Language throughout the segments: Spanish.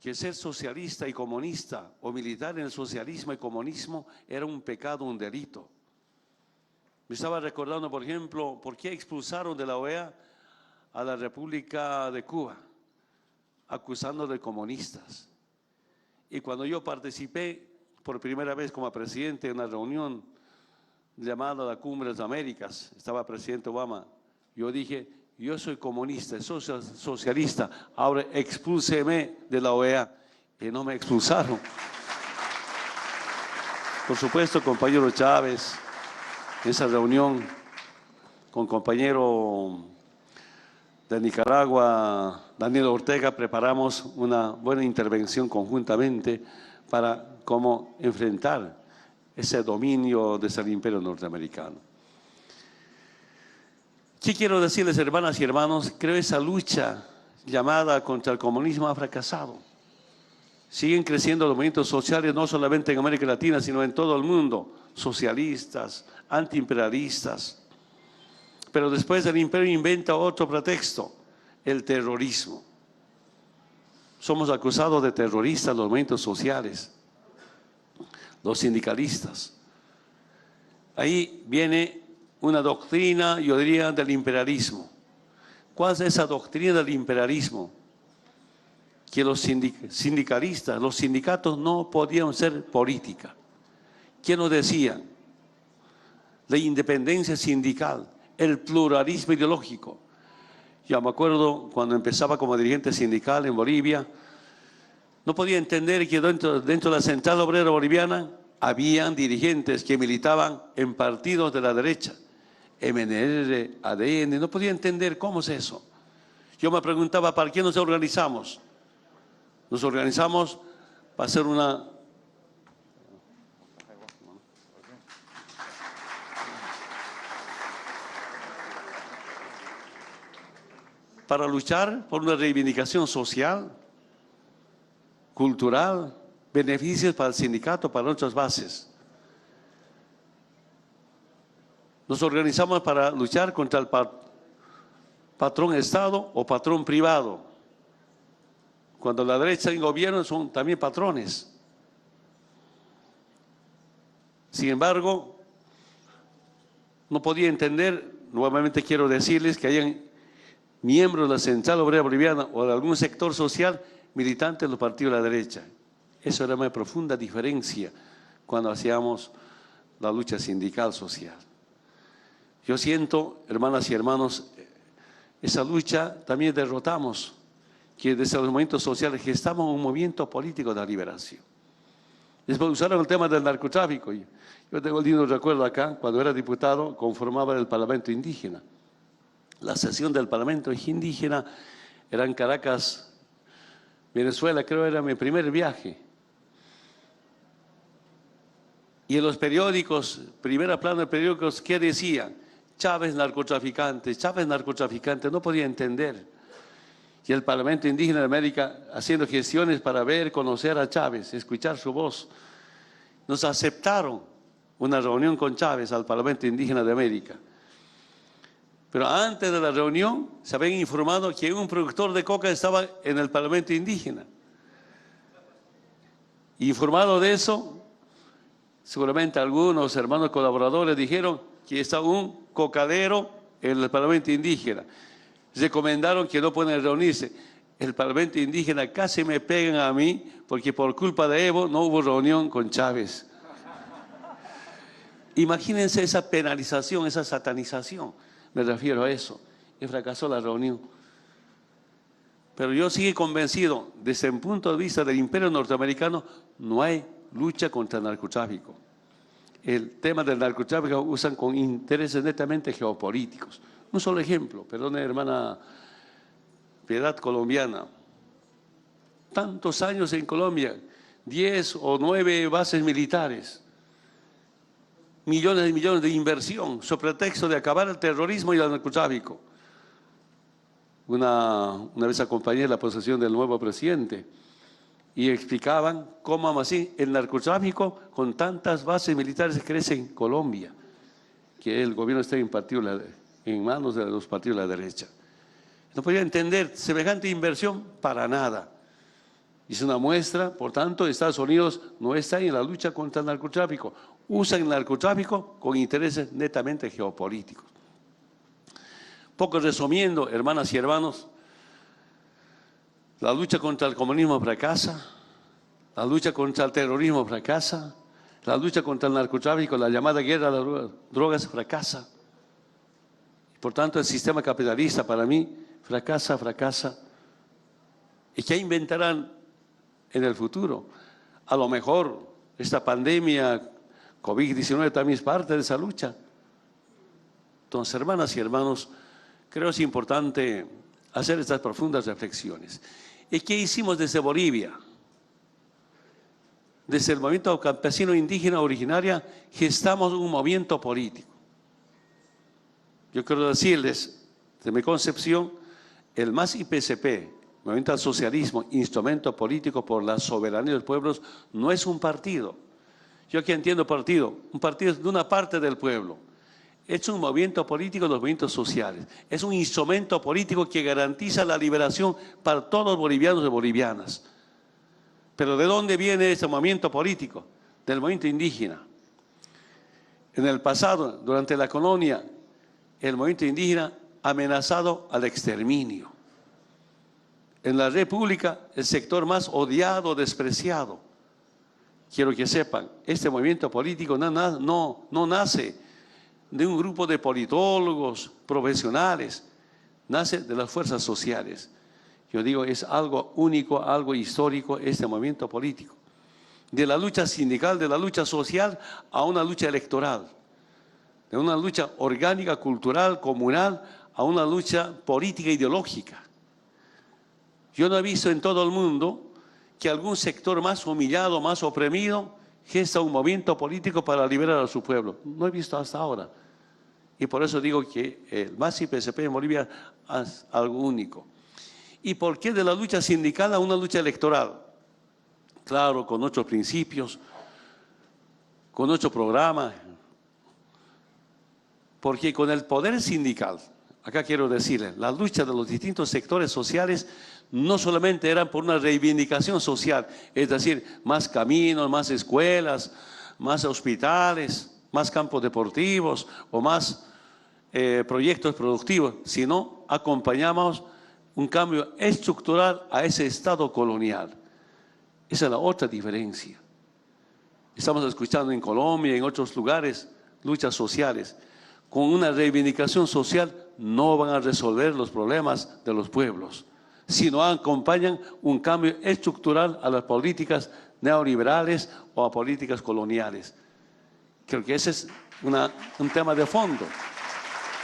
que ser socialista y comunista o militar en el socialismo y comunismo era un pecado, un delito. Me estaba recordando, por ejemplo, por qué expulsaron de la OEA a la República de Cuba, acusando de comunistas. Y cuando yo participé por primera vez como presidente en una reunión llamada la Cumbre de las Américas, estaba presidente Obama, yo dije, yo soy comunista, soy socialista, ahora expúlseme de la OEA. Y no me expulsaron. Por supuesto, compañero Chávez, en esa reunión con compañero de Nicaragua, Daniel Ortega, preparamos una buena intervención conjuntamente para cómo enfrentar ese dominio desde el imperio norteamericano. ¿Qué quiero decirles, hermanas y hermanos? Creo que esa lucha llamada contra el comunismo ha fracasado. Siguen creciendo los movimientos sociales, no solamente en América Latina, sino en todo el mundo, socialistas, antiimperialistas. Pero después el imperio inventa otro pretexto, el terrorismo. Somos acusados de terroristas los movimientos sociales, los sindicalistas. Ahí viene una doctrina, yo diría, del imperialismo. ¿Cuál es esa doctrina del imperialismo? Que los sindicalistas, los sindicatos no podían ser política. ¿Quién nos decía? La independencia sindical, el pluralismo ideológico. Yo me acuerdo cuando empezaba como dirigente sindical en Bolivia, no podía entender que dentro de la Central Obrera Boliviana habían dirigentes que militaban en partidos de la derecha, MNR, ADN, no podía entender cómo es eso. Yo me preguntaba, ¿para qué nos organizamos? Nos organizamos para hacer para luchar por una reivindicación social, cultural, beneficios para el sindicato, para nuestras bases. Nos organizamos para luchar contra el patrón Estado o patrón privado. Cuando la derecha en gobierno son también patrones. Sin embargo, no podía entender, nuevamente quiero decirles que hayan miembros de la Central Obrera Boliviana o de algún sector social militantes de los partidos de la derecha. Eso era una profunda diferencia cuando hacíamos la lucha sindical social. Yo siento, hermanas y hermanos, esa lucha también derrotamos, que desde los movimientos sociales gestamos un movimiento político de la liberación. Después usaron el tema del narcotráfico. Yo tengo el lindo recuerdo acá, cuando era diputado, conformaba el Parlamento Indígena. La sesión del Parlamento Indígena era en Caracas, Venezuela, creo que era mi primer viaje. Y en los periódicos, primera plana de periódicos, ¿qué decían? Chávez narcotraficante, no podía entender. Y el Parlamento Indígena de América haciendo gestiones para ver, conocer a Chávez, escuchar su voz. Nos aceptaron una reunión con Chávez al Parlamento Indígena de América. Pero antes de la reunión se habían informado que un productor de coca estaba en el Parlamento Indígena. Informado de eso, seguramente algunos hermanos colaboradores dijeron que está un cocadero en el Parlamento Indígena. Recomendaron que no pueden reunirse. El Parlamento Indígena casi me pegan a mí porque por culpa de Evo no hubo reunión con Chávez. Imagínense esa penalización, esa satanización. Me refiero a eso. Y fracasó la reunión. Pero yo sigo convencido, desde el punto de vista del imperio norteamericano, no hay lucha contra el narcotráfico. El tema del narcotráfico usan con intereses netamente geopolíticos. Un solo ejemplo, perdone hermana Piedad colombiana. Tantos años en Colombia, 10 o 9 bases militares, millones y millones de inversión, sobre pretexto de acabar el terrorismo y el narcotráfico. Una vez acompañé la posesión del nuevo presidente y explicaban cómo así el narcotráfico con tantas bases militares crece en Colombia, que el gobierno está en manos de los partidos de la derecha. No podía entender semejante inversión para nada. Es una muestra, por tanto, Estados Unidos no está en la lucha contra el narcotráfico. Usan el narcotráfico con intereses netamente geopolíticos. Poco resumiendo, hermanas y hermanos, la lucha contra el comunismo fracasa, la lucha contra el terrorismo fracasa, la lucha contra el narcotráfico, la llamada guerra de las drogas fracasa. Por tanto, el sistema capitalista para mí fracasa, fracasa. ¿Y qué inventarán en el futuro? A lo mejor esta pandemia COVID-19 también es parte de esa lucha. Entonces, hermanas y hermanos, creo que es importante hacer estas profundas reflexiones. ¿Y qué hicimos desde Bolivia? Desde el movimiento campesino indígena originaria gestamos un movimiento político. Yo quiero decirles, de mi concepción, el MAS y PSP, Movimiento al Socialismo, instrumento político por la soberanía de los pueblos, no es un partido. Yo aquí entiendo partido, un partido es de una parte del pueblo. Es un movimiento político de los movimientos sociales. Es un instrumento político que garantiza la liberación para todos los bolivianos y bolivianas. Pero ¿de dónde viene ese movimiento político? Del movimiento indígena. En el pasado, durante la colonia, el movimiento indígena ha amenazado al exterminio. En la República, el sector más odiado, despreciado. Quiero que sepan, este movimiento político no nace de un grupo de politólogos profesionales, nace de las fuerzas sociales. Yo digo, es algo único, algo histórico este movimiento político. De la lucha sindical, de la lucha social a una lucha electoral. De una lucha orgánica, cultural, comunal, a una lucha política ideológica. Yo no he visto en todo el mundo que algún sector más humillado, más oprimido, gesta un movimiento político para liberar a su pueblo. No he visto hasta ahora. Y por eso digo que el MAS y PSP en Bolivia es algo único. ¿Y por qué de la lucha sindical a una lucha electoral? Claro, con otros principios, con otro programa. Porque con el poder sindical, acá quiero decirles, la lucha de los distintos sectores sociales no solamente eran por una reivindicación social, es decir, más caminos, más escuelas, más hospitales, más campos deportivos o más proyectos productivos, sino acompañamos un cambio estructural a ese Estado colonial. Esa es la otra diferencia. Estamos escuchando en Colombia y en otros lugares luchas sociales. Con una reivindicación social no van a resolver los problemas de los pueblos, sino acompañan un cambio estructural a las políticas neoliberales o a políticas coloniales. Creo que ese es un tema de fondo.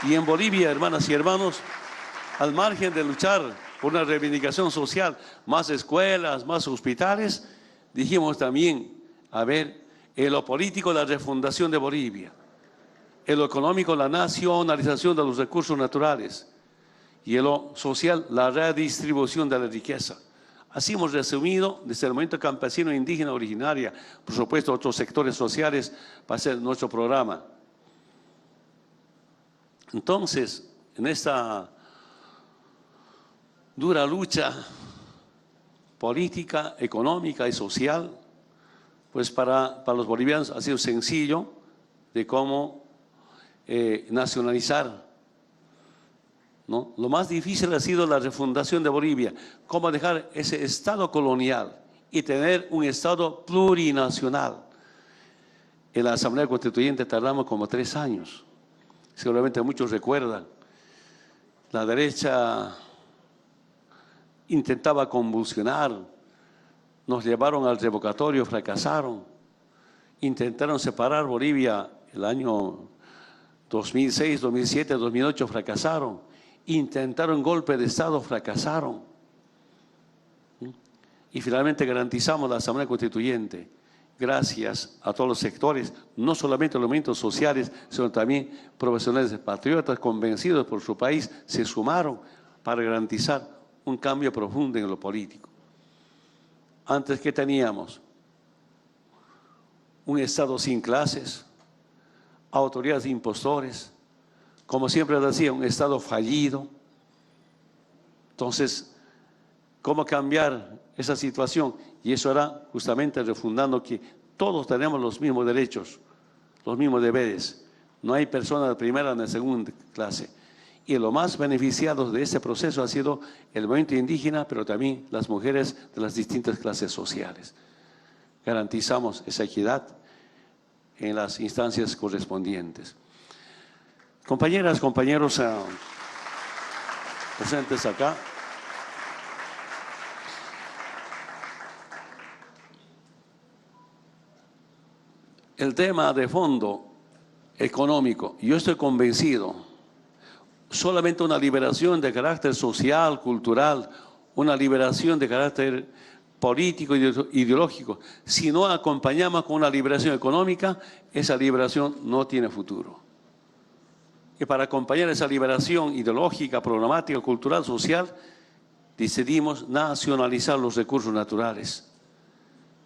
Y en Bolivia, hermanas y hermanos, al margen de luchar por una reivindicación social, más escuelas, más hospitales, dijimos también, a ver, en lo político la refundación de Bolivia, en lo económico la nacionalización de los recursos naturales y en lo social la redistribución de la riqueza. Así hemos resumido desde el movimiento campesino indígena originaria, por supuesto otros sectores sociales para hacer nuestro programa. Entonces, en esta dura lucha política, económica y social, pues para los bolivianos ha sido sencillo de cómo nacionalizar, ¿no? Lo más difícil ha sido la refundación de Bolivia, cómo dejar ese Estado colonial y tener un Estado plurinacional. En la Asamblea Constituyente tardamos como 3 años. Seguramente muchos recuerdan. La derecha intentaba convulsionar, nos llevaron al revocatorio, fracasaron. Intentaron separar Bolivia el año 2006, 2007, 2008, fracasaron. Intentaron golpe de Estado, fracasaron. Y finalmente garantizamos la Asamblea Constituyente, gracias a todos los sectores, no solamente los movimientos sociales, sino también profesionales patriotas convencidos por su país, se sumaron para garantizar un cambio profundo en lo político. Antes, ¿qué teníamos? Un Estado sin clases, autoridades de impostores, como siempre decía, un Estado fallido. Entonces, cómo cambiar esa situación. Y eso hará justamente refundando que todos tenemos los mismos derechos, los mismos deberes. No hay personas de primera ni de segunda clase. Y los más beneficiados de este proceso ha sido el movimiento indígena, pero también las mujeres de las distintas clases sociales. Garantizamos esa equidad en las instancias correspondientes. Compañeras, compañeros presentes acá. El tema de fondo económico, yo estoy convencido, solamente una liberación de carácter social, cultural, una liberación de carácter político e ideológico, si no acompañamos con una liberación económica, esa liberación no tiene futuro. Y para acompañar esa liberación ideológica, programática, cultural, social, decidimos nacionalizar los recursos naturales.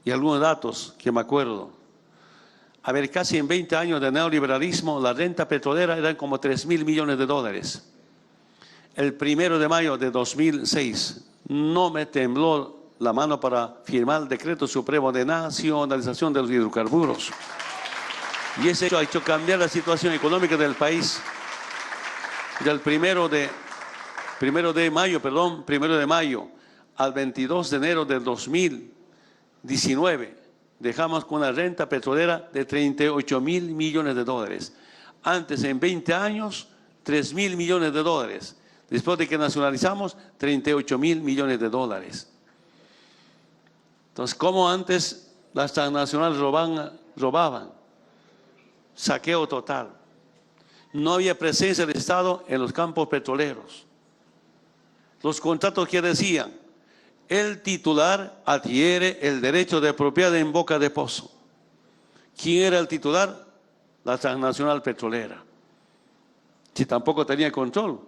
Y algunos datos que me acuerdo. A ver, casi en 20 años de neoliberalismo, la renta petrolera eran como 3.000 millones de dólares. El 1 de mayo de 2006 no me tembló la mano para firmar el decreto supremo de nacionalización de los hidrocarburos. Y ese hecho ha hecho cambiar la situación económica del país. Del 1 de mayo al 22 de enero del 2019, dejamos con una renta petrolera de 38.000 millones de dólares. Antes, en 20 años, 3.000 millones de dólares. Después de que nacionalizamos, 38.000 millones de dólares. Entonces, ¿cómo antes las transnacionales robaban? Saqueo total. No había presencia del Estado en los campos petroleros. Los contratos que decían, el titular adquiere el derecho de propiedad en boca de pozo. ¿Quién era el titular? La transnacional petrolera. Si tampoco tenía control.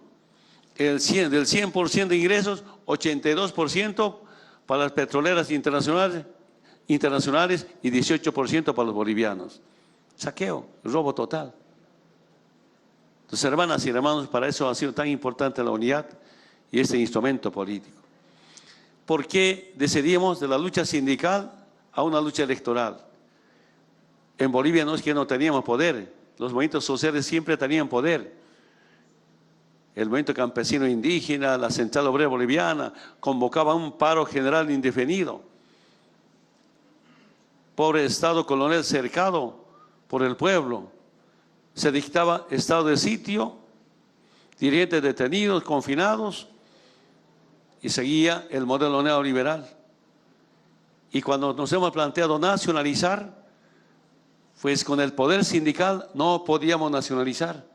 Del 100% de ingresos, 82% para las petroleras internacionales y 18% para los bolivianos. Saqueo, robo total. Entonces, hermanas y hermanos, para eso ha sido tan importante la unidad y este instrumento político. ¿Por qué decidimos de la lucha sindical a una lucha electoral? En Bolivia no es que no teníamos poder, los movimientos sociales siempre tenían poder. El movimiento campesino indígena, la Central Obrera Boliviana, convocaba un paro general indefinido. Pobre Estado colonial cercado por el pueblo. Se dictaba estado de sitio, dirigentes detenidos, confinados, y seguía el modelo neoliberal. Y cuando nos hemos planteado nacionalizar, pues con el poder sindical no podíamos nacionalizar.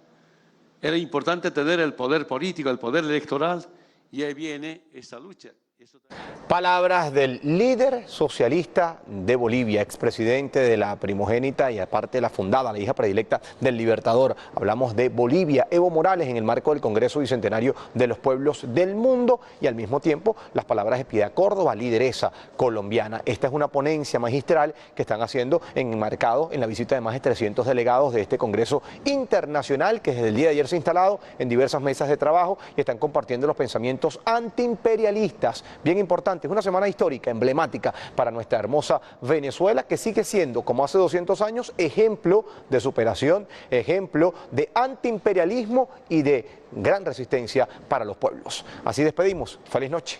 Era importante tener el poder político, el poder electoral, y ahí viene esta lucha. Palabras del líder socialista de Bolivia, expresidente de la primogénita y aparte la fundada, la hija predilecta del Libertador. Hablamos de Bolivia, Evo Morales, en el marco del Congreso Bicentenario de los Pueblos del Mundo, y al mismo tiempo las palabras de Piedad Córdoba, lideresa colombiana. Esta es una ponencia magistral que están haciendo enmarcado en la visita de más de 300 delegados de este Congreso Internacional, que desde el día de ayer se ha instalado en diversas mesas de trabajo y están compartiendo los pensamientos antiimperialistas. Bien importante, es una semana histórica, emblemática para nuestra hermosa Venezuela, que sigue siendo, como hace 200 años, ejemplo de superación, ejemplo de antiimperialismo y de gran resistencia para los pueblos. Así despedimos. Feliz noche.